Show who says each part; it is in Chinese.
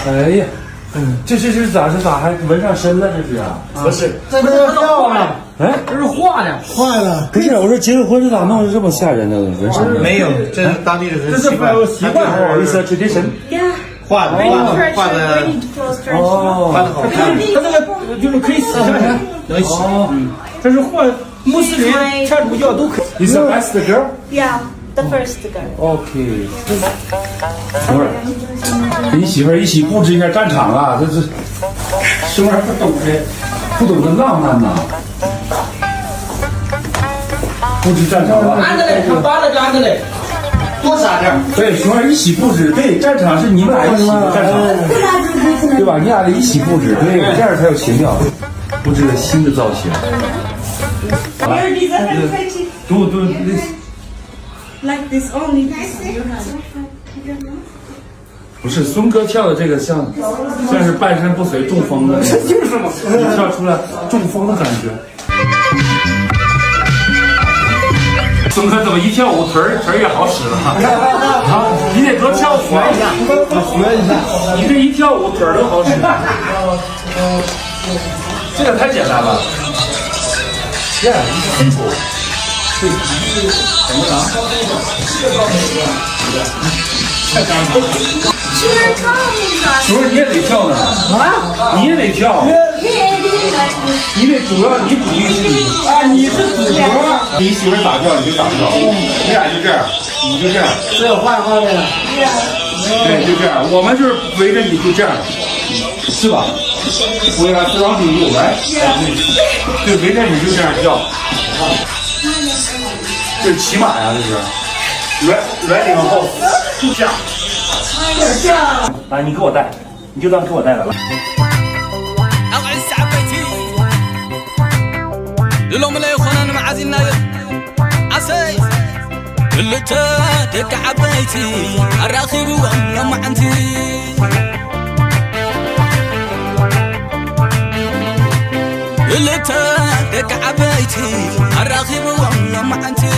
Speaker 1: 哎呀，这咋还纹上身了？这是啊？
Speaker 2: 不是，
Speaker 3: 这都要掉了，
Speaker 1: 哎，
Speaker 2: 这是画的，
Speaker 3: 坏了。
Speaker 1: 不是，我说结个婚这咋弄得这么吓人呢？纹身
Speaker 2: 没有，这是当地人的习惯。
Speaker 1: 习惯不好意思，tradition。
Speaker 2: 画的画的好看。
Speaker 4: 它这个就是可以洗下来，能洗。这是画穆斯林、天主教都可以。
Speaker 1: Is the best girl?
Speaker 5: Yeah, the first girl.
Speaker 1: OK。等会儿，给你媳妇儿一起布置一下战场啊！这熊儿不懂得浪漫呐。布置战场啊！
Speaker 4: 按着嘞，他扒拉着按着嘞。
Speaker 2: 多撒点。
Speaker 1: 对，熊儿一起布置，对，战场是你们俩一起的战场，对吧？你俩得一起布置，对，这样才有情调。布置个新的造型。来，do this。
Speaker 5: Like this only.
Speaker 1: 不是孙哥跳的这个像是半身不遂中风的，就是嘛，跳出来中风的感觉。孙哥怎么一跳舞腿儿也好使了啊？你得多跳舞啊！
Speaker 3: 学一下，
Speaker 1: 你这一跳舞腿儿都好使。这个太简单了。Yeah, it's simple. 对，怎么了？熊儿你也得跳呢啊！你也得跳，你得主要你主力是你啊，你是主角，你媳妇咋跳你就咋跳，你俩就这样，你就这样，
Speaker 3: 这有画画的了。
Speaker 1: 对，就这样，我们就是围着你就这样，是吧？我要surround you，来，对，围着你就这样跳，这是骑马呀，这是，riding a horse，就这样。 来，你给我带，你就当给我带来了。
Speaker 6: لتا دك عبيتي الرغيب والله ما انتي